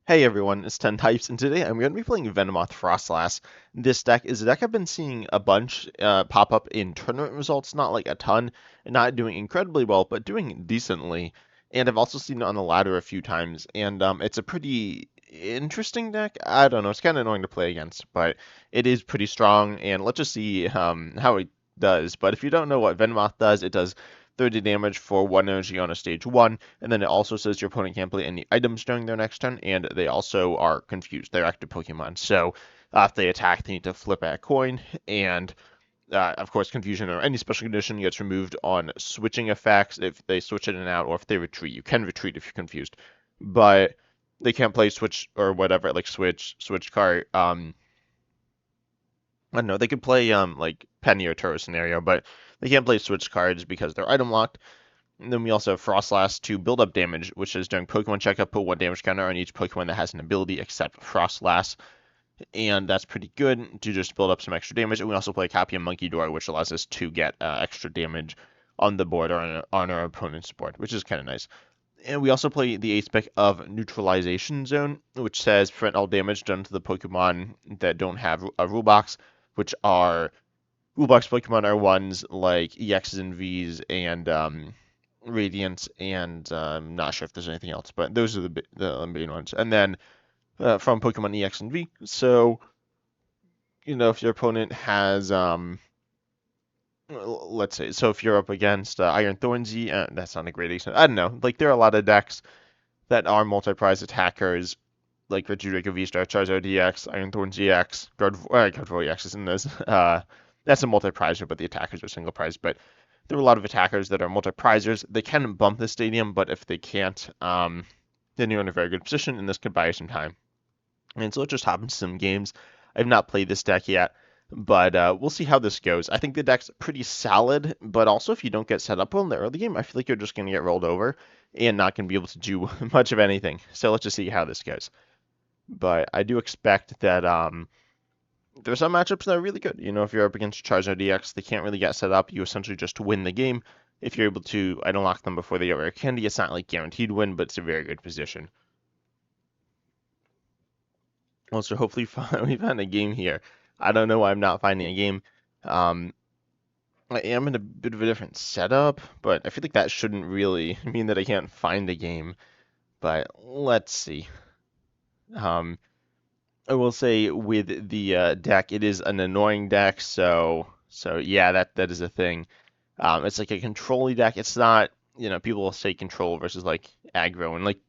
Hey everyone, it's 10 Types, and today I'm going to be playing Venomoth Froslass. This deck is a deck I've been seeing a bunch pop up in tournament results, not like a ton, and not doing incredibly well, but doing decently. And I've also seen it on the ladder a few times, and it's a pretty interesting deck. I don't know, it's kind of annoying to play against, but it is pretty strong, and let's just see how it does. But if you don't know what Venomoth does, it does 30 damage for 1 energy on a stage 1, and then it also says your opponent can't play any items during their next turn, and they also are confused. They're active Pokemon, so if they attack, they need to flip a coin, and of course, confusion or any special condition gets removed on switching effects if they switch in and out, or if they retreat. You can retreat if you're confused, but they can't play switch or whatever, like switch card. I don't know. They could play like Penny or Turo scenario, but they can't play switch cards because they're item locked. And then we also have Froslass to build up damage, which is during Pokemon checkup, put 1 damage counter on each Pokemon that has an ability except Froslass. And that's pretty good to just build up some extra damage. And we also play a copy of Munkidori, which allows us to get extra damage on the board or on our opponent's board, which is kind of nice. And we also play the aspect of Neutralization Zone, which says prevent all damage done to the Pokemon that don't have a rule box, which are rule box Pokemon are ones like EXs and Vs and Radiant, and I'm not sure if there's anything else, but those are the main ones. And then from Pokemon EX and V. So, if your opponent has, let's say, so if you're up against Iron Thornsy, that's not a great example. I don't know. Like, there are a lot of decks that are multi-prize attackers, like Regidrago V-Star, Charizard DX, Iron Thorns EX, Gardevoir EX is in this. That's a multi-prizer, but the attackers are single prize. But there are a lot of attackers that are multi-prizers. They can bump the stadium, but if they can't, then you're in a very good position, and this could buy you some time. And so let's just hop into some games. I've not played this deck yet, but we'll see how this goes. I think the deck's pretty solid, but also if you don't get set up well in the early game, I feel like you're just going to get rolled over and not going to be able to do much of anything. So let's just see how this goes. But I do expect that there's some matchups that are really good. If you're up against Charizard DX, they can't really get set up. You essentially just win the game. If you're able to item lock them before they get rare candy, it's not like guaranteed win, but it's a very good position. Also, hopefully we find a game here. I don't know why I'm not finding a game. I am in a bit of a different setup, but I feel like that shouldn't really mean that I can't find a game. But let's see. I will say with the deck, it is an annoying deck, so yeah, that is a thing. It's like a control-y deck. It's not, people will say control versus like aggro and like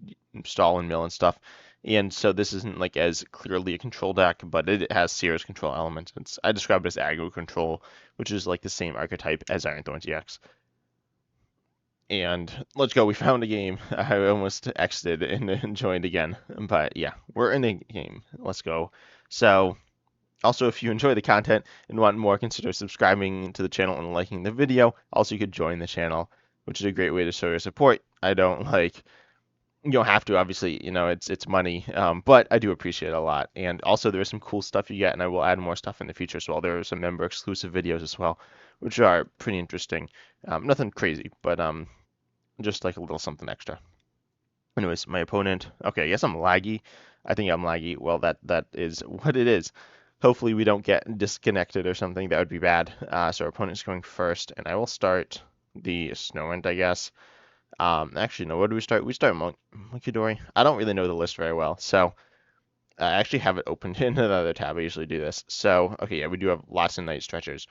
stall and mill and stuff. And so this isn't like as clearly a control deck, but it has serious control elements. I describe it as aggro control, which is like the same archetype as Iron Thorns EX. And let's go. We found a game. I almost exited and joined again. But yeah, we're in a game. Let's go. So also, if you enjoy the content and want more, consider subscribing to the channel and liking the video. Also, you could join the channel, which is a great way to show your support. You don't have to, obviously, it's money, but I do appreciate it a lot. And also, there is some cool stuff you get, and I will add more stuff in the future as well. There are some member exclusive videos as well, which are pretty interesting. Nothing crazy, but just like a little something extra. Anyways, my opponent. Okay, yes, I'm laggy. I think I'm laggy. Well, that is what it is. Hopefully we don't get disconnected or something. That would be bad. So our opponent's going first, and I will start the Snorunt, I guess. Actually, no, what do we start? We start Munkidori. I don't really know the list very well, so I actually have it opened in another tab. I usually do this. So, okay, yeah, we do have lots of Night Stretchers.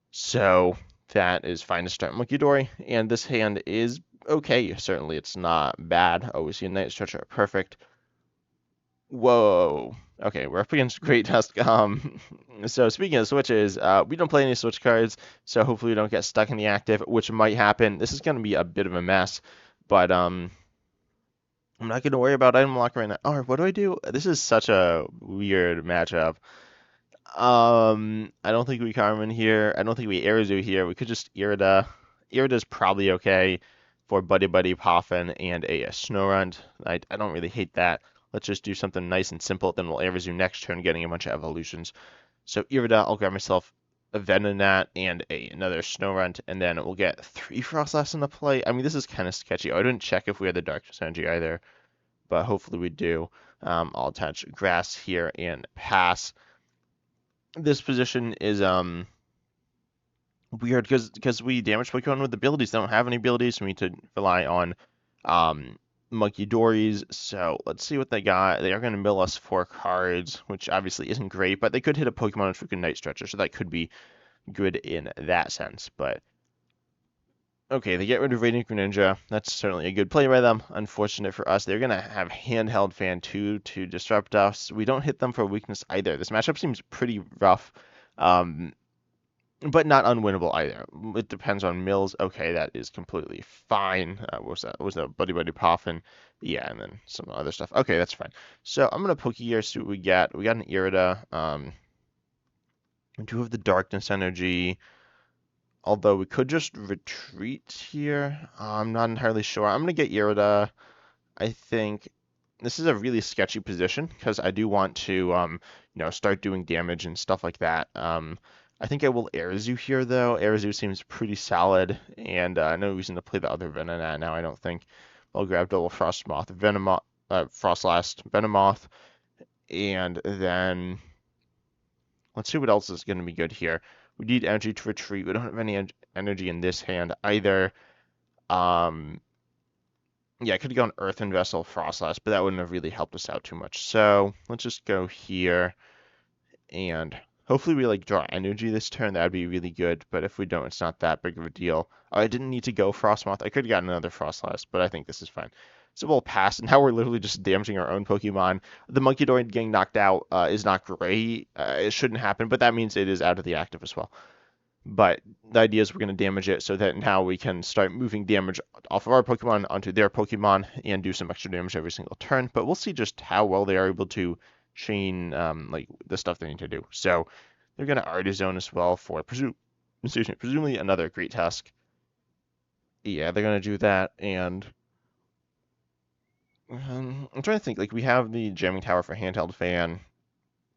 So that is fine to start Munkidori, and this hand is okay. Certainly, it's not bad. Oh, we see a Night Stretcher. Perfect. Whoa. Okay, we're up against Great Tusk. So speaking of switches, we don't play any switch cards, so hopefully we don't get stuck in the active, which might happen. This is going to be a bit of a mess, but I'm not going to worry about item lock right now. All right, what do I do? This is such a weird matchup. I don't think we Carmine here. I don't think we Arezu here. We could just Irida. Irida's probably okay for Buddy-Buddy Poffin and a Snorunt. I don't really hate that. Let's just do something nice and simple. Then we'll Arezu next turn, getting a bunch of evolutions. So Irida, I'll grab myself a Venonat and another Snorunt, and then we'll get 3 Froslass into play. I mean, this is kind of sketchy. I didn't check if we had the Darkness Energy either, but hopefully we do. I'll attach Grass here and pass. This position is weird because we damage Pokemon with abilities. They don't have any abilities, so we need to rely on Munkidoris. So let's see what they got. They are going to mill us 4 cards, which obviously isn't great, but they could hit a Pokemon with freaking Night Stretcher, so that could be good in that sense. But okay, they get rid of Radiant Greninja. That's certainly a good play by them. Unfortunate for us. They're going to have Handheld Fan 2 to disrupt us. We don't hit them for weakness either. This matchup seems pretty rough. But not unwinnable either. It depends on mills. Okay, that is completely fine. What was that? Was that Buddy-Buddy Poffin? Yeah, and then some other stuff. Okay, that's fine. So I'm going to Pokégear, see what we get. We got an Irida. We do have the Darkness Energy. Although we could just retreat here. I'm not entirely sure. I'm going to get Irida. I think this is a really sketchy position because I do want to, start doing damage and stuff like that. I think I will Arezu here, though. Arezu seems pretty solid, and no reason to play the other Venonat now, I don't think. I'll grab double Frostmoth, Froslass, Venomoth, and then let's see what else is going to be good here. We need energy to retreat. We don't have any energy in this hand either. Yeah, I could have gone Earthen Vessel, Froslass, but that wouldn't have really helped us out too much. So let's just go here, and hopefully we draw energy this turn. That'd be really good, but if we don't, it's not that big of a deal. I didn't need to go Frostmoth. I could have gotten another Froslass, but I think this is fine. So we'll pass. Now we're literally just damaging our own Pokemon. The Munkidori getting knocked out is not great. It shouldn't happen, but that means it is out of the active as well. But the idea is we're going to damage it so that now we can start moving damage off of our Pokemon onto their Pokemon and do some extra damage every single turn. But we'll see just how well they are able to chain the stuff they need to do. So they're going to Artizone as well for presumably another Great Tusk. Yeah, they're going to do that, and I'm trying to think. We have the Jamming Tower for Handheld Fan,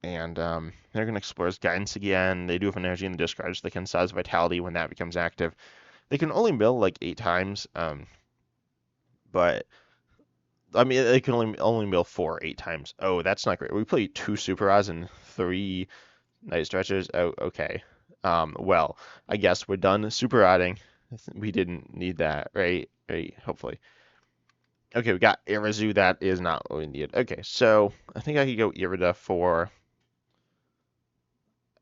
and they're going to explore his Guidance again. They do have an energy in the discard, so they can size Vitality when that becomes active. They can only mill 8 times, but I mean they can only mill 8 times. Oh, that's not great. We play 2 Super Rods and 3 Night Stretchers. Oh, okay. Well, I guess we're done Super Rodding. We didn't need that, right? Right, hopefully. Okay, we got Arezu. That is not what we needed. Okay, so I think I could go Irida for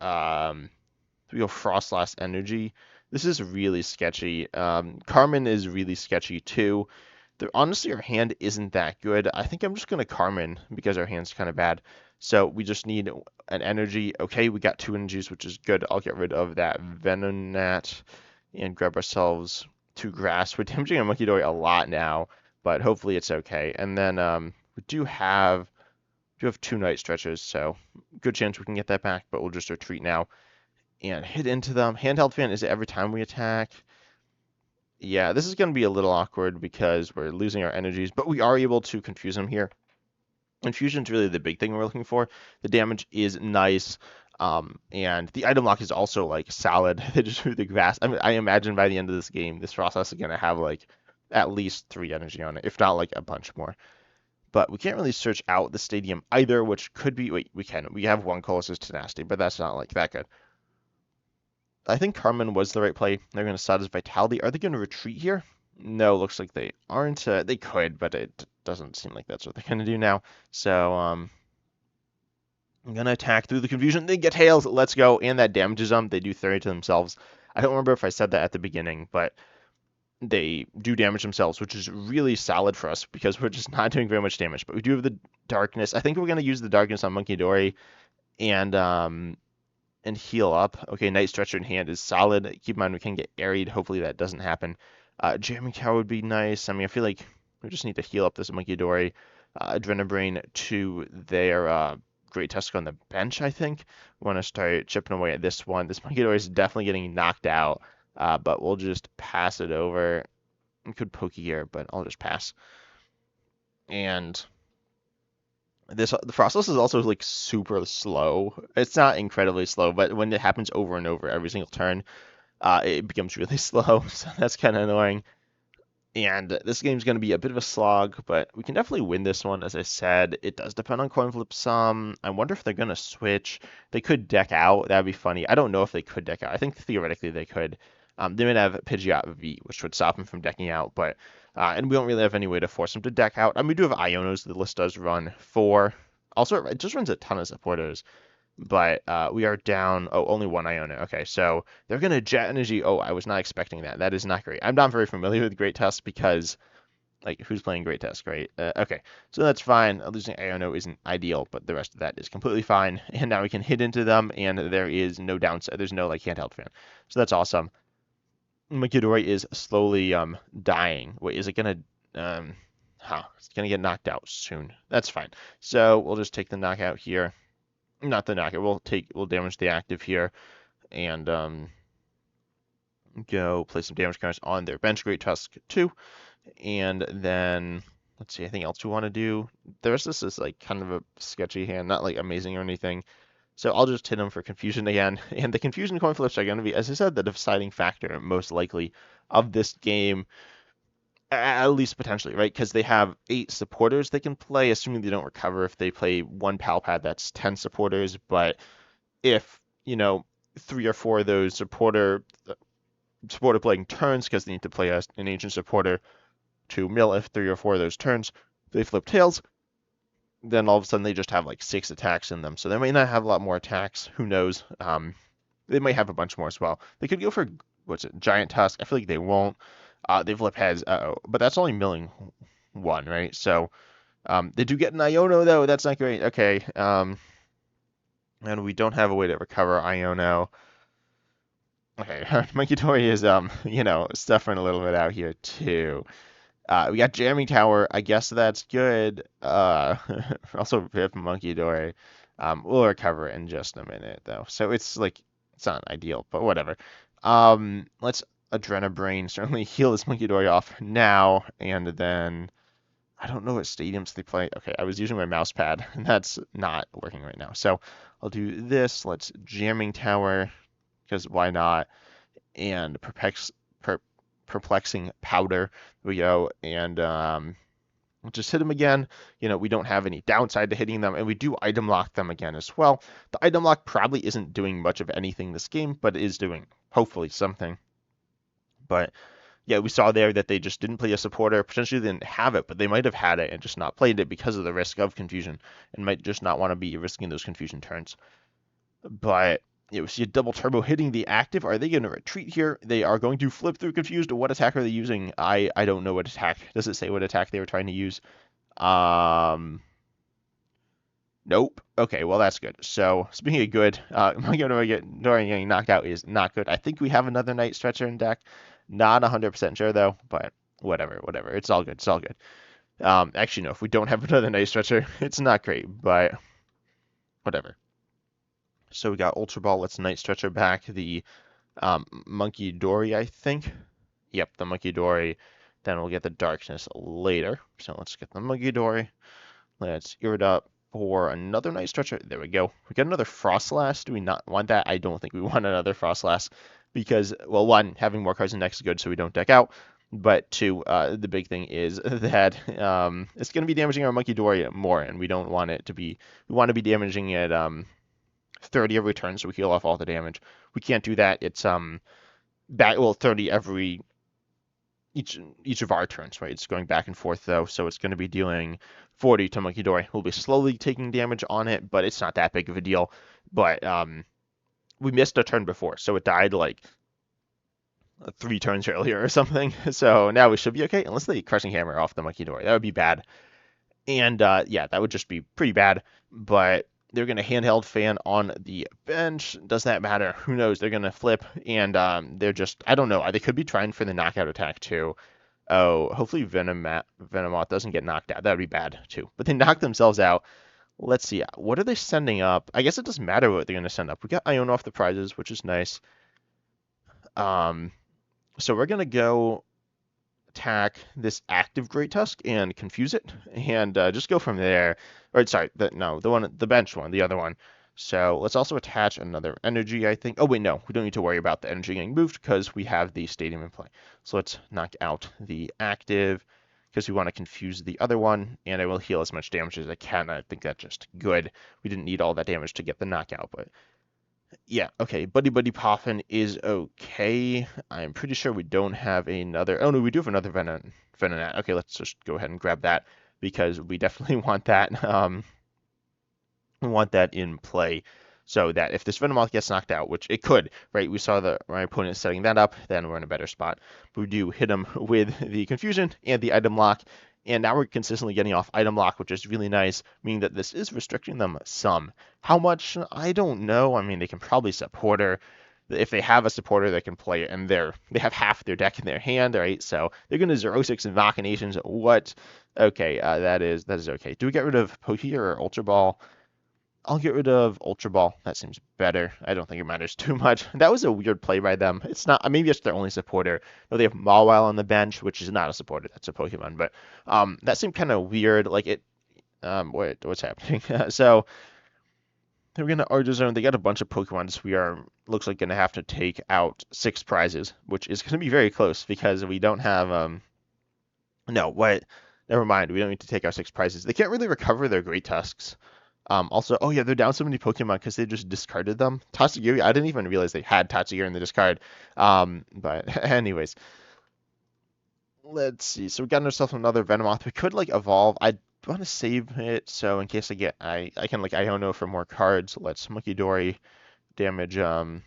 we go Froslass Energy. This is really sketchy. Carmine is really sketchy too. Honestly, our hand isn't that good. I think I'm just gonna Carmine because our hand's kind of bad. So we just need an energy. Okay, we got 2 energies, which is good. I'll get rid of that Venonat and grab ourselves 2 Grass. We're damaging our Munkidori a lot now, but hopefully it's okay. And then we do have 2 Night Stretchers, so good chance we can get that back, but we'll just retreat now and hit into them. Handheld Fan is every time we attack. Yeah, this is going to be a little awkward because we're losing our energies, but we are able to confuse them here. Infusion's really the big thing we're looking for. The damage is nice, and the item lock is also solid. They just threw the Grass. I mean, I imagine by the end of this game, this Froslass is going to have at least 3 energy on it, if not a bunch more. But we can't really search out the stadium either, which could be... Wait, we can. We have 1 Colress Tenacity, but that's not that good. I think Carmine was the right play. They're going to start his Vitality. Are they going to retreat here? No, looks like they aren't. They could, but it doesn't seem like that's what they're going to do now. So I'm going to attack through the confusion. They get Tails. Let's go. And that damages them. They do 30 to themselves. I don't remember if I said that at the beginning, but they do damage themselves, which is really solid for us because we're just not doing very much damage. But we do have the Darkness. I think we're going to use the Darkness on Munkidori and heal up. Okay, Night Stretcher in hand is solid. Keep in mind we can get Arid. Hopefully that doesn't happen. Jamming Tower would be nice. I mean, I feel like we just need to heal up this Munkidori. Adrenabrain to their Great Tusk on the bench, I think. We want to start chipping away at this one. This Munkidori is definitely getting knocked out, but we'll just pass it over. We could Pokégear, but I'll just pass. And the Froslass is also super slow. It's not incredibly slow, but when it happens over and over every single turn, it becomes really slow. So that's kind of annoying. And this game's going to be a bit of a slog, but we can definitely win this one. As I said, it does depend on coin flip some. I wonder if they're going to switch. They could deck out. That'd be funny. I don't know if they could deck out. I think theoretically they could. They might have Pidgeot V, which would stop them from decking out, but and we don't really have any way to force them to deck out. We do have Ionos. The list does run 4. Also, it just runs a ton of supporters. But we are down. Oh, only one Iono. Okay, so they're going to Jet Energy. Oh, I was not expecting that. That is not great. I'm not very familiar with Great Tusk because, like, who's playing Great Tusk, right? Okay, so that's fine. Losing Iono isn't ideal, but the rest of that is completely fine. And now we can hit into them, and there is no downside. There's no, like, handheld fan. So that's awesome. Munkidori is slowly dying. Wait, is it going to... It's going to get knocked out soon. That's fine. So we'll just take the knockout here. Not the knockout. We'll damage the active here, and go play some damage counters on their bench. Great Tusk 2, and then let's see anything else we want to do. The rest of this is like kind of a sketchy hand, not like amazing or anything. So I'll just hit them for confusion again, and the confusion coin flips are going to be, as I said, the deciding factor most likely of this game. At least potentially, right? Because they have 8 supporters they can play, assuming they don't recover. If they play one PAL pad, that's 10 supporters. But if, 3 or 4 of those supporter playing turns, because they need to play an ancient supporter to mill, if 3 or 4 of those turns they flip tails, then all of a sudden they just have like 6 attacks in them. So they may not have a lot more attacks. Who knows? They might have a bunch more as well. They could go for, Giant Tusk. I feel like they won't. They flip heads, but that's only milling 1, right? So they do get an Iono, though. That's not great. Okay, and we don't have a way to recover Iono. Okay, Munkidori is, suffering a little bit out here, too. We got Jamming Tower. I guess that's good. Also, Rip Munkidori. We'll recover in just a minute, though. So it's not ideal, but whatever. Let's Adrenabrain certainly heal this Munkidori off now, and then I don't know what stadiums they play. Okay, I was using my mouse pad, and that's not working right now. So I'll do this. Let's Jamming Tower, because why not? And Perplexing Powder. There we go, and we'll just hit them again. We don't have any downside to hitting them, and we do item lock them again as well. The item lock probably isn't doing much of anything this game, but it is doing, hopefully, something. But yeah, we saw there that they just didn't play a supporter. Potentially they didn't have it, but they might have had it and just not played it because of the risk of confusion, and might just not want to be risking those confusion turns. But we see a double turbo hitting the active. Are they going to retreat here? They are going to flip through confused. What attack are they using? I don't know what attack. Does it say what attack they were trying to use? Nope. Okay, well that's good. So speaking of good, getting knocked out is not good. I think we have another Night Stretcher in deck. Not 100% sure though, but whatever. It's all good. Actually, no, if we don't have another Night Stretcher, it's not great, but whatever. So we got Ultra Ball. Let's Night Stretcher back the Munkidori, I think. Yep, the Munkidori. Then we'll get the Darkness later. So let's get the Munkidori. Let's Irida for another Night Stretcher. There we go. We got another Froslass. Do we not want that? I don't think we want another Froslass because, well, 1, having more cards in deck is good so we don't deck out. But 2, the big thing is that it's going to be damaging our Munkidori more, and we don't want it to be. We want to be damaging it 30 every turn, so we heal off all the damage. We can't do that. It's 30 every each of our turns, right? It's going back and forth though, so it's going to be dealing 40 to Munkidori. We'll be slowly taking damage on it, but it's not that big of a deal. But we missed a turn before, so it died like 3 turns earlier or something. So now we should be okay, unless they Crushing Hammer off the Munkidori. That would be bad. And yeah, that would just be pretty bad. But they're going to handheld fan on the bench. Does that matter? Who knows? They're going to flip, and they're just, I don't know. They could be trying for the knockout attack, too. Oh, hopefully Venomoth doesn't get knocked out. That would be bad, too. But they knocked themselves out. Let's see. What are they sending up? I guess it doesn't matter what they're going to send up. We got Iono off the prizes, which is nice. So we're going to go attack this active Great Tusk and confuse it, and just go from there. Or sorry, the bench one, the other one. So let's also attach another energy, I think. Oh, wait, no. We don't need to worry about the energy getting moved because we have the stadium in play. So let's knock out the active because we want to confuse the other one, and I will heal as much damage as I can. I think that's just good. We didn't need all that damage to get the knockout, but yeah, okay. Buddy-Buddy Poffin is okay. I'm pretty sure we don't have another. Oh, no, we do have another Venonat. Okay, let's just go ahead and grab that because we definitely want that. We want that in play so that if this Venomoth gets knocked out, which it could, right? We saw my opponent setting that up, then we're in a better spot. But we do hit him with the Confusion and the item lock, and now we're consistently getting off item lock, which is really nice, meaning that this is restricting them some. How much? I don't know. I mean, they can probably supporter. If they have a supporter that can play it, and they have half their deck in their hand, right? So they're going to 0-6 Invocations. What? Okay, that is okay. Do we get rid of Pokégear or Ultra Ball? I'll get rid of Ultra Ball. That seems better. I don't think it matters too much. That was a weird play by them. It's not. Maybe it's their only supporter. No, they have Mawile on the bench, which is not a supporter. That's a Pokemon. But that seemed kind of weird. Like it. What's happening? So they're gonna Arja Zone. They got a bunch of Pokemon. So we are looks like gonna have to take out 6 prizes, which is gonna be very close because we don't have No, what? Never mind. We don't need to take out 6 prizes. They can't really recover their Great Tusks. Also, oh yeah, they're down so many Pokemon because they just discarded them. Tatsugiri, I didn't even realize they had Tatsugiri in the discard. But anyways, let's see. So we got ourselves another Venomoth. We could like evolve. I want to save it so in case I can like Iono for more cards. Let's Munkidori damage. Let's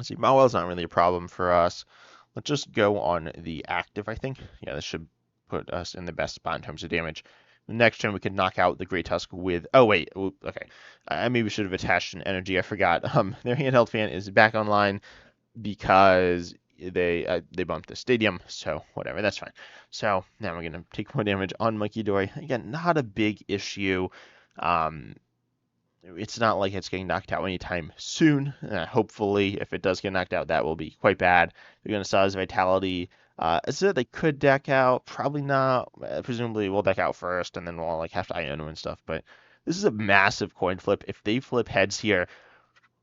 see. Mawile's not really a problem for us. Let's just go on the active. I think yeah, this should put us in the best spot in terms of damage. The next turn we could knock out the Great Tusk with. Oh wait, okay. I maybe should have attached an energy. I forgot. Their handheld fan is back online because they bumped the stadium. So whatever, that's fine. So now we're gonna take more damage on Munkidori. Again, not a big issue. It's not like it's getting knocked out anytime soon. Hopefully, if it does get knocked out, that will be quite bad. They're gonna saw his vitality. So they could deck out, probably not. Presumably we'll deck out first, and then we'll like have to Iono and stuff. But this is a massive coin flip. If they flip heads here,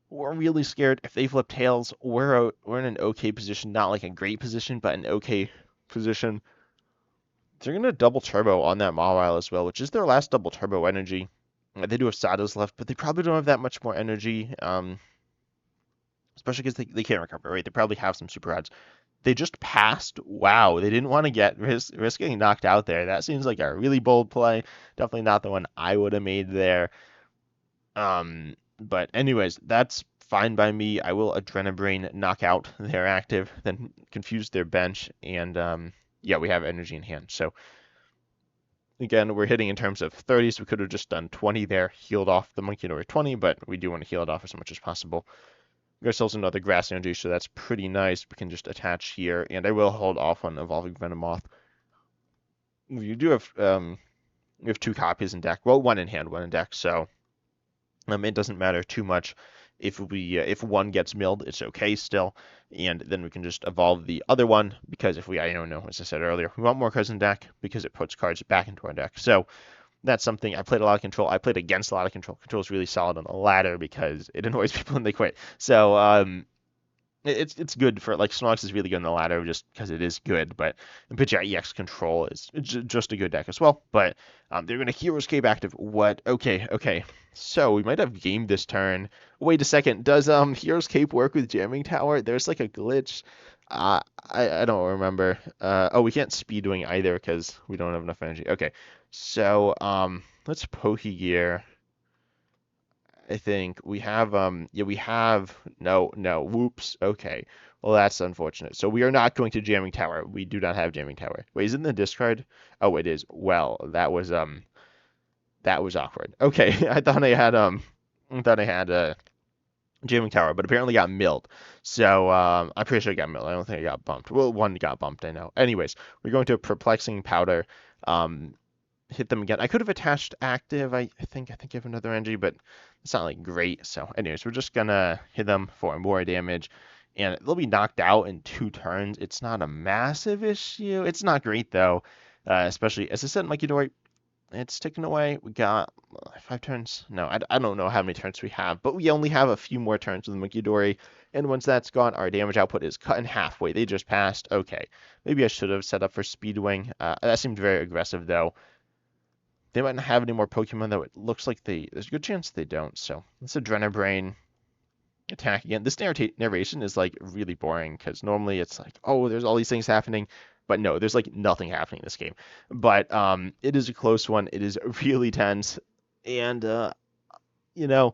we're really scared. If they flip tails, we're in an okay position, not like a great position, but an okay position. They're gonna double turbo on that Mawile as well, which is their last double turbo energy. They do have Sados left, but they probably don't have that much more energy. Especially because they can't recover, right? They probably have some super odds. They just passed. Wow, they didn't want to risk getting knocked out there. That seems like a really bold play. Definitely not the one I would have made there. But anyways, that's fine by me. I will Adrenabrain knock out their active, then confuse their bench, and yeah, we have energy in hand. So again, we're hitting in terms of 30s. We could have just done 20 there, healed off the Munkidori 20, but we do want to heal it off as much as possible. We got ourselves another Grass Energy, so that's pretty nice. We can just attach here, and I will hold off on Evolving Venomoth. You do have we have 2 copies in deck. Well, 1 in hand, 1 in deck, so it doesn't matter too much. If one gets milled, it's okay still, and then we can just evolve the other one because if I don't know, as I said earlier, we want more cards in deck because it puts cards back into our deck. So that's something. I played a lot of control. I played against a lot of control. Control is really solid on the ladder because it annoys people when they quit. So it's good for like Snorlax is really good on the ladder just because it is good, but in Pidgeot EX Control is just a good deck as well. But they're gonna Hero's Cape active. What? Okay. So we might have gamed this turn. Wait a second. Does Hero's Cape work with Jamming Tower? There's like a glitch. I don't remember. Oh, we can't speedwing either because we don't have enough energy. Okay. So let's Pokégear. I think we have we have no, whoops. Okay. Well, that's unfortunate. So we are not going to Jamming Tower. We do not have Jamming Tower. Wait, is it in the discard? Oh, it is. Well, that was awkward. Okay. I thought I had Jamming Tower, but apparently got milled. So I'm pretty sure it got milled. I don't think it got bumped. Well, one got bumped, I know. Anyways, we're going to Perplexing Powder. Hit them again. I could have attached active. I think I have another energy, but it's not like great. So anyways, we're just gonna hit them for more damage, and they'll be knocked out in 2 turns. It's not a massive issue. It's not great though, especially as I said, Munkidori. it's ticking away. We got 5 turns. No, I don't know how many turns we have, but we only have a few more turns with the Munkidori. And once that's gone, our damage output is cut in half. Wait, they just passed. Okay, maybe I should have set up for Speedwing. That seemed very aggressive, though. They might not have any more Pokemon, though. It looks like there's a good chance they don't. So let's Adrenabrain attack again. This narration is like really boring because normally it's like, oh, there's all these things happening, but no, there's like nothing happening in this game. But it is a close one. It is really tense, and you know,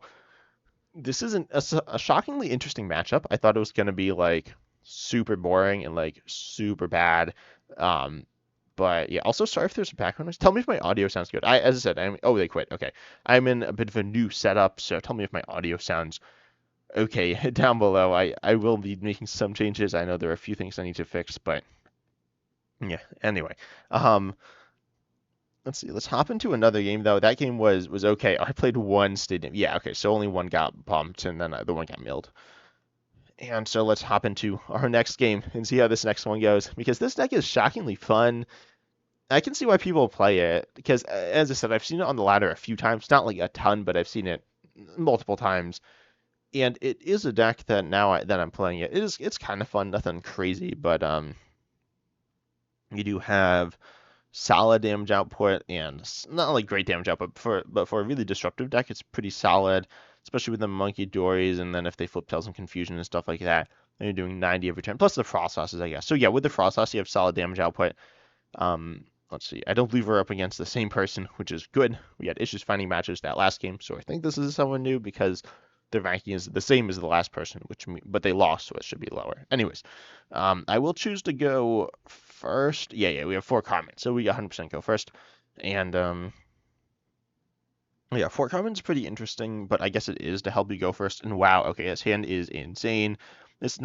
this isn't a shockingly interesting matchup. I thought it was gonna be like super boring and like super bad. Um, but yeah, also sorry if there's background noise. Tell me if my audio sounds good. As I said, oh, they quit. Okay, I'm in a bit of a new setup, so tell me if my audio sounds okay down below. I will be making some changes. I know there are a few things I need to fix, but yeah. Anyway, let's see. Let's hop into another game though. That game was okay. I played one stadium. Yeah, okay. So only one got bumped, and then the one got milled. And so let's hop into our next game and see how this next one goes, because this deck is shockingly fun. I can see why people play it because, as I said, I've seen it on the ladder a few times. Not like a ton, but I've seen it multiple times. And it is a deck that that I'm playing it's kind of fun, nothing crazy, but you do have solid damage output and not like great damage output, but for a really disruptive deck, it's pretty solid, especially with the Munkidoris, and then if they flip Tails and Confusion and stuff like that, then you're doing 90 every turn, plus the Frostlosses, I guess. So yeah, with the Frostloss, you have solid damage output. Let's see. I don't believe we're up against the same person, which is good. We had issues finding matches that last game, so I think this is someone new because their ranking is the same as the last person, but they lost, so it should be lower. Anyways, I will choose to go first. Yeah, we have 4 Carmine, so we 100% go first. And yeah, 4 Carmine's pretty interesting, but I guess it is to help you go first. And wow, okay, his hand is insane. It's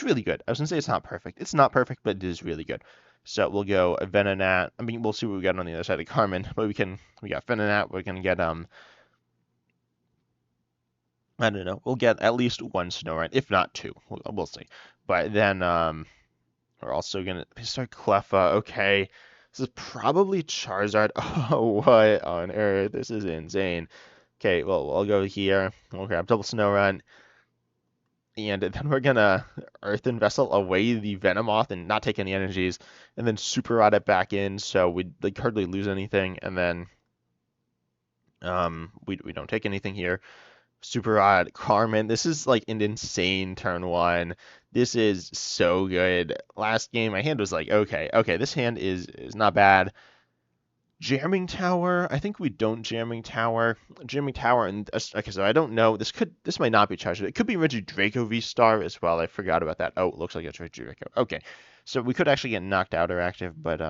really good. I was gonna say it's not perfect. It's not perfect, but it is really good. So we'll go a Venonat. I mean, we'll see what we got on the other side of Carmine, but we got Venonat. We're gonna get I don't know. We'll get at least 1 Snorunt, if not 2. We'll see. But then we're also gonna start Cleffa. Okay, this is probably Charizard. Oh, what on earth? This is insane. Okay, well we'll go here. We'll grab double Snorunt. And then we're gonna Earthen Vessel away the Venomoth and not take any energies, and then Super Rod it back in, so we like hardly lose anything, and then we don't take anything here. Super Rod Carmine. This is like an insane turn 1. This is so good. Last game my hand was like, okay, this hand is not bad. Jamming Tower. I think we don't Jamming Tower. Jamming Tower, and okay, so I don't know. This might not be charged. It could be Regidrago V-Star as well. I forgot about that. Oh, it looks like it's Regidrago. Okay, so we could actually get knocked out or active, but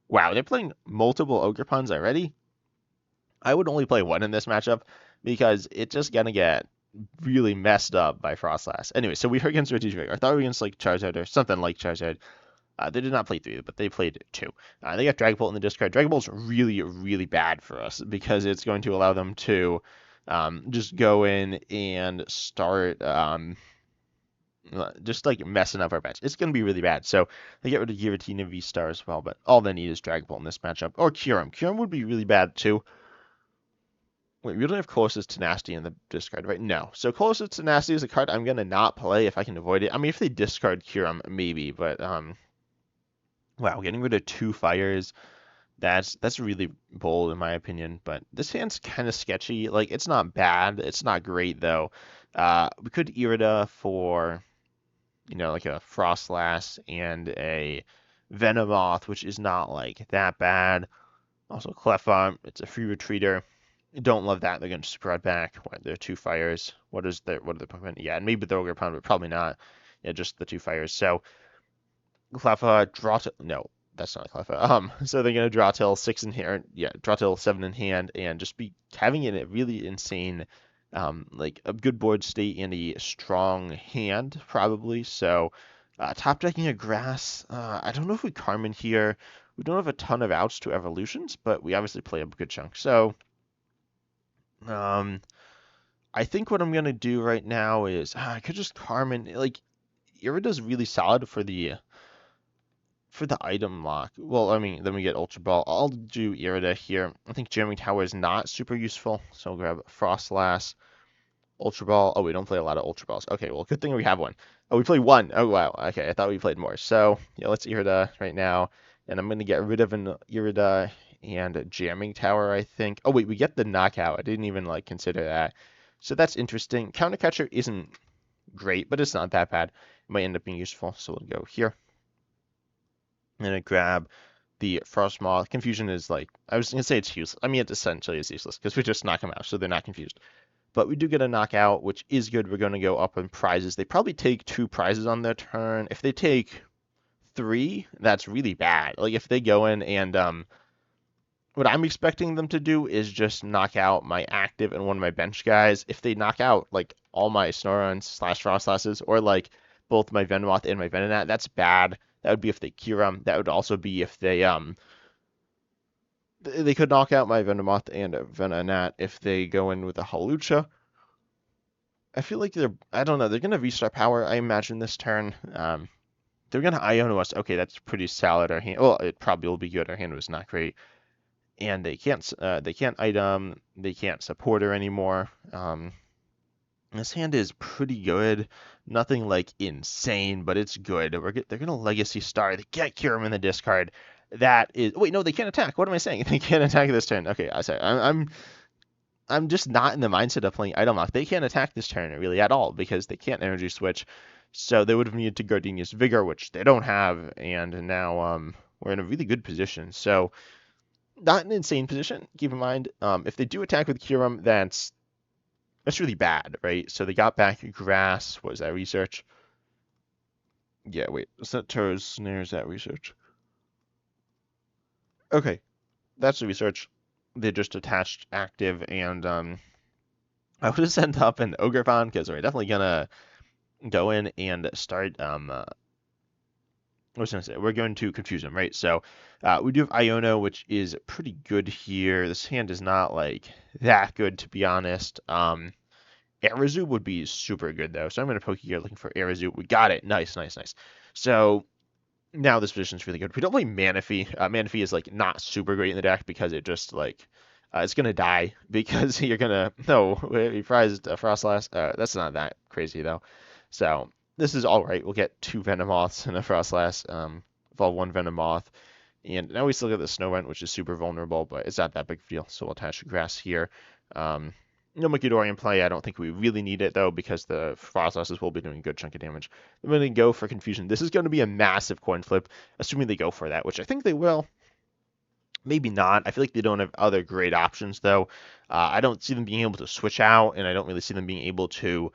wow, they're playing multiple Ogrepuns already. I would only play 1 in this matchup because it's just gonna get really messed up by Froslass. Anyway, so we were against Regidrago. I thought we were against like Charizard or something like Charizard. They did not play 3, but they played 2. They got Dragon Bolt in the discard. Dragon Bolt's really, really bad for us because it's going to allow them to just go in and start just like messing up our bench. It's going to be really bad. So they get rid of Giratina V-Star as well, but all they need is Dragon Bolt in this matchup. Or Kyurem. Kyurem would be really bad too. Wait, we don't have Colress Tenacity in the discard, right? No. So Colress Tenacity is a card I'm going to not play if I can avoid it. I mean, if they discard Kyurem, maybe, but wow, getting rid of 2 fires, that's really bold in my opinion, but this hand's kind of sketchy. Like, it's not bad. It's not great, though. We could Irida for, like a Froslass and a Venomoth, which is not, like, that bad. Also, Cleffa, it's a free retreater. Don't love that. They're going to spread back. What, there are 2 fires. What are the Pokemon? Yeah, and maybe the Ogre Pound, but probably not. Yeah, just the 2 fires. So, Cleffa, draw to, no, that's not Cleffa. So they're gonna draw till 6 in hand, yeah, draw till 7 in hand, and just be having it a really insane, like a good board state and a strong hand probably. So, top decking a Grass. I don't know if we Carmine here. We don't have a ton of outs to evolutions, but we obviously play a good chunk. So, I think what I'm gonna do right now is I could just Carmine. Like, Irida's really solid for the for the item lock, well, I mean, then we get Ultra Ball. I'll do Irida here. I think Jamming Tower is not super useful, so I'll grab Froslass, Ultra Ball. Oh, we don't play a lot of Ultra Balls. Okay, well, good thing we have one. Oh, we play one. Oh, wow. Okay, I thought we played more. So, yeah, let's Irida right now. And I'm going to get rid of an Irida and Jamming Tower, I think. Oh, wait, we get the knockout. I didn't even, like, consider that. So that's interesting. Counter Catcher isn't great, but it's not that bad. It might end up being useful, so we'll go here. And I grab the Frostmoth. Confusion is like, I was going to say it's useless. I mean, it essentially is useless because we just knock them out, so they're not confused. But we do get a knockout, which is good. We're going to go up in prizes. They probably take 2 prizes on their turn. If they take 3, that's really bad. Like, if they go in and, what I'm expecting them to do is just knock out my active and one of my bench guys. If they knock out, like, all my Snorunts / Frostlasses, or, like, both my Venomoth and my Venonat, that's bad. That would be if they cure them. That would also be if they could knock out my Venomoth and Venonat if they go in with a Hawlucha. I feel like I don't know, they're going to restart power, I imagine, this turn. They're going to Iono us. Okay, that's pretty solid. Our hand, well, it probably will be good. Our hand was not great. And they can't item, they can't support her anymore. This hand is pretty good. Nothing like insane, but it's good. They're gonna Legacy Star. They can't cure him in the discard. That is. Wait, no, they can't attack. What am I saying? They can't attack this turn. Okay, I sorry. I'm just not in the mindset of playing item lock. They can't attack this turn really at all because they can't energy switch. So they would have needed to Gardenia's Vigor, which they don't have, and now we're in a really good position. So not an insane position. Keep in mind, if they do attack with Kyurem, that's really bad, right? So they got back Grass. What was that, research? Yeah, wait. Is that Tur's Snares, that research? Okay, that's the research. They just attached active, and I would have sent up an Ogrefon because we're definitely gonna go in and start what was I gonna say? We're going to confuse them, right? So we do have Iono, which is pretty good here. This hand is not like that good, to be honest. Arezu would be super good though, so I'm going to Pokégear looking for Arezu. We got it. Nice, nice, nice. So now this position is really good. We don't play Manaphy. Manaphy is like not super great in the deck because it just like it's gonna die because you're gonna we prized Froslass. That's not that crazy though. So this is all right. We'll get 2 Venomoths and a Froslass. Evolve 1 Venomoth. And now we still get the Snorunt, which is super vulnerable, but it's not that big of a deal. So we'll attach Grass here. No Munkidori in play. I don't think we really need it, though, because the Frostlasses will be doing a good chunk of damage. I'm going to go for Confusion. This is going to be a massive coin flip, assuming they go for that, which I think they will. Maybe not. I feel like they don't have other great options, though. I don't see them being able to switch out, and I don't really see them being able to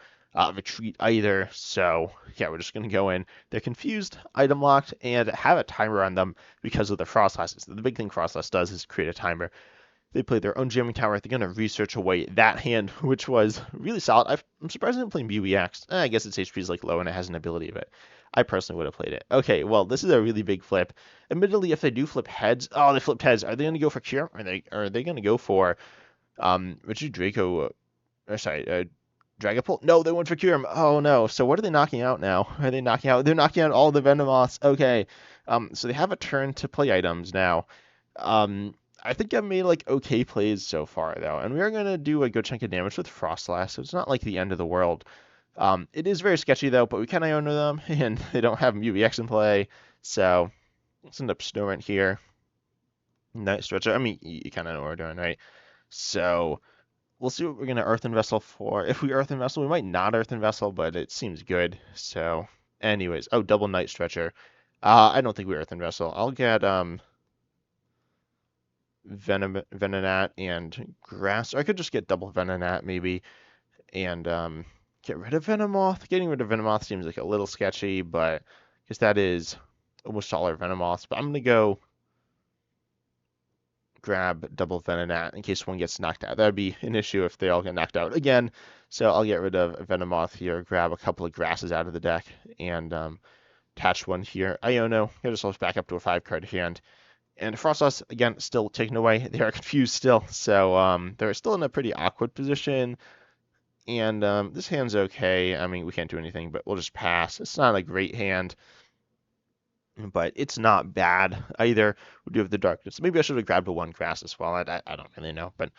retreat either. So, yeah, we're just going to go in. They're confused, item locked, and have a timer on them because of the Frostlasses. The big thing Frostlass does is create a timer. They play their own Jamming Tower. They're going to research away that hand, which was really solid. I'm surprised they didn't play BWX. I guess its HP is like low and it has an ability, but I personally would have played it. Okay, well, this is a really big flip. Admittedly, if they do flip heads, they flipped heads. Are they going to go for Cure? Are they going to go for Richard Draco? Dragapult? No, they went for Cure. Oh no. So what are they knocking out now? Are they knocking out? They're knocking out all the Venomoths. Okay. So they have a turn to play items now. I think I've made like okay plays so far though, and we are gonna do a good chunk of damage with Froslass, so it's not like the end of the world. It is very sketchy though, but we can Iono them, and they don't have MUVX in play, so let's end up Snorunt here. Night Stretcher. I mean, you kind of know what we're doing, right? So we'll see what we're gonna Earthen Vessel for. If we Earthen Vessel, we might not Earthen Vessel, but it seems good. So, anyways, double Night Stretcher. I don't think we Earthen Vessel. I'll get Venonat and Grass. Or I could just get double Venonat maybe and get rid of Venomoth. Getting rid of Venomoth seems like a little sketchy, but because that is almost all our Venomoths. But I'm going to go grab double Venonat in case one gets knocked out. That would be an issue if they all get knocked out again. So I'll get rid of Venomoth here, grab a couple of Grasses out of the deck, and attach one here. Iono, get ourselves back up to a 5-card hand. And Froslass, again, still taken away. They are confused still, so they're still in a pretty awkward position. And this hand's okay. I mean, we can't do anything, but we'll just pass. It's not a great hand. but it's not bad either. We do have the Darkness. Maybe I should have grabbed a 1 Grass as well. I don't really know, but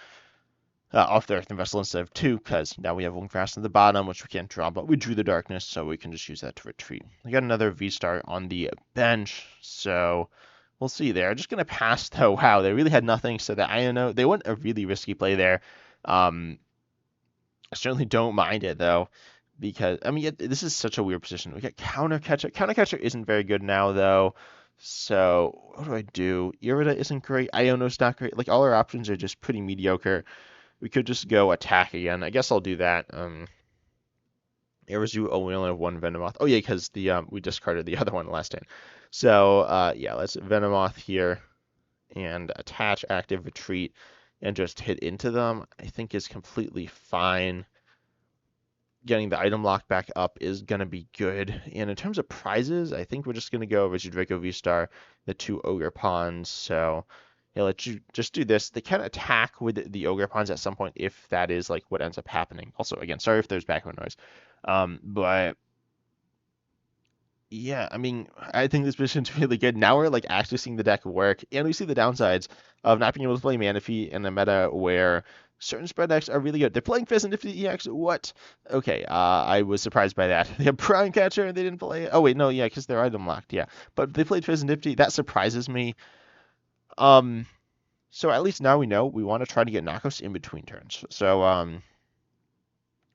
off the Earthen Vessel instead of 2, because now we have 1 Grass in the bottom, which we can't draw, but we drew the Darkness, so we can just use that to retreat. We got another V-Star on the bench, so we'll see there. Just going to pass, though. Wow, they really had nothing, so that Iono, they went a really risky play there. I certainly don't mind it, though, because, I mean, this is such a weird position. We got Counter Catcher. Counter Catcher isn't very good now, though. So what do I do? Irida isn't great. Iono's not great. Like, all our options are just pretty mediocre. We could just go attack again. I guess I'll do that. Arezu, oh, we only have 1 Venomoth. Oh, yeah, because we discarded the other one last time. So, yeah, let's Venomoth here and attach, active, retreat, and just hit into them. I think is completely fine. Getting the item lock back up is going to be good. And in terms of prizes, I think we're just going to go Regidraco V-Star, the 2 Ogre Pawns. So yeah, let's just do this. They can attack with the Ogre Pawns at some point if that is like what ends up happening. Also, again, sorry if there's background noise. But yeah, I mean, I think this position's really good. Now we're like actually seeing the deck work, and we see the downsides of not being able to play Manaphy in a meta where certain spread decks are really good. They're playing Fizz and Nifty EX. What? Okay, I was surprised by that. They have Prime Catcher and they didn't play it. Oh wait, no, yeah, because they're item locked. Yeah, but they played Fizz and Nifty. That surprises me. So at least now we know we want to try to get knockouts in between turns. So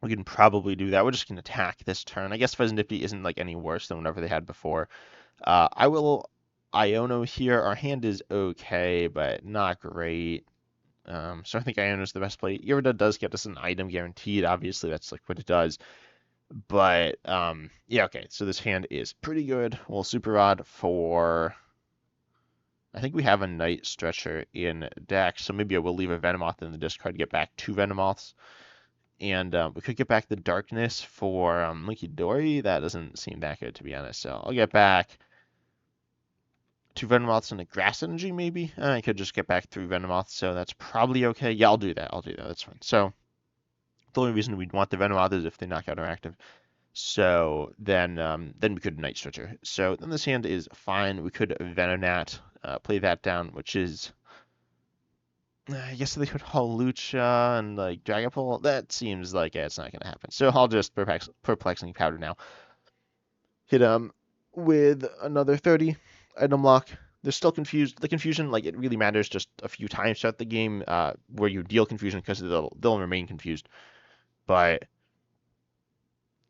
we can probably do that. We're just gonna attack this turn. I guess Fizz and Nifty isn't like any worse than whatever they had before. I will Iono here. Our hand is okay, but not great. So I think Iono is the best play. Irida does get us an item guaranteed. Obviously, that's like what it does. But yeah, okay. So this hand is pretty good. We'll Super Rod for. I think we have a Night Stretcher in deck, so maybe I will leave a Venomoth in the discard to get back 2 Venomoths. And we could get back the Darkness for Munkidori. That doesn't seem that good, to be honest. So I'll get back 2 Venomoths and a Grass Energy, maybe. I could just get back 3 Venomoths, so that's probably okay. Yeah, I'll do that. That's fine. So the only reason we'd want the Venomoth is if they knock out our active. So then we could Night Stretcher. So then this hand is fine. We could Venonat, play that down, which is, I guess they could Hawlucha and like Dragapult. That seems like it's not going to happen. So I'll just Perplexing Powder now. Hit him with another 30. Item lock. They're still confused. The confusion, like, it really matters just a few times throughout the game where you deal confusion because they'll remain confused. But,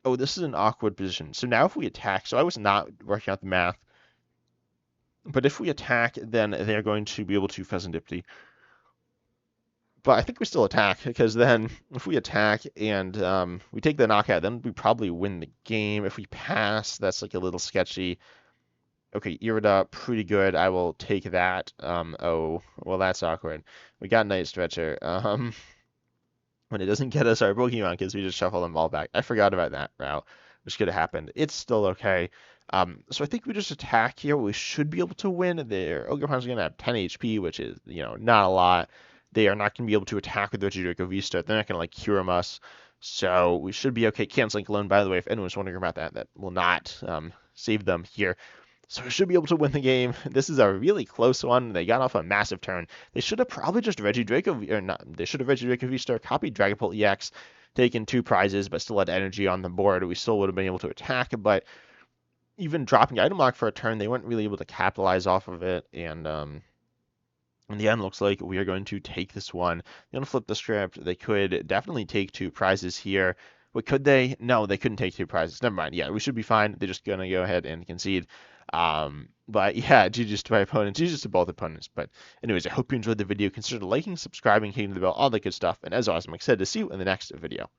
oh, this is an awkward position. So now if we attack, so I was not working out the math, but if we attack, then they're going to be able to Pheasantipty. But I think we still attack, because then if we attack and we take the knockout, then we probably win the game. If we pass, that's like a little sketchy. Okay, Irida, pretty good. I will take that. Oh, well, that's awkward. We got Night Stretcher. When it doesn't get us our Pokemon, because we just shuffle them all back. I forgot about that route, which could have happened. It's still okay. So I think we just attack here. We should be able to win. Their Ogerpon's going to have 10 HP, which is, not a lot. They are not going to be able to attack with Regidraco V-Star. They're not going to, like, Kyurem us. So we should be okay. Canceling Cologne, by the way, if anyone's wondering about that, that will not save them here. So we should be able to win the game. This is a really close one. They got off a massive turn. They should have probably just Regidraco, or not, they should have Regidraco V-Star, copied Dragapult EX, taken 2 prizes, but still had energy on the board. We still would have been able to attack, but even dropping item lock for a turn, they weren't really able to capitalize off of it. And in the end, looks like we are going to take this one. They're going to flip the script. They could definitely take 2 prizes here. What could they? No, they couldn't take 2 prizes. Never mind. Yeah, we should be fine. They're just going to go ahead and concede. But yeah, GG's to my opponents, GG's to both opponents. But anyways, I hope you enjoyed the video. Consider liking, subscribing, hitting the bell, all that good stuff. And as always, I'm excited to see you in the next video.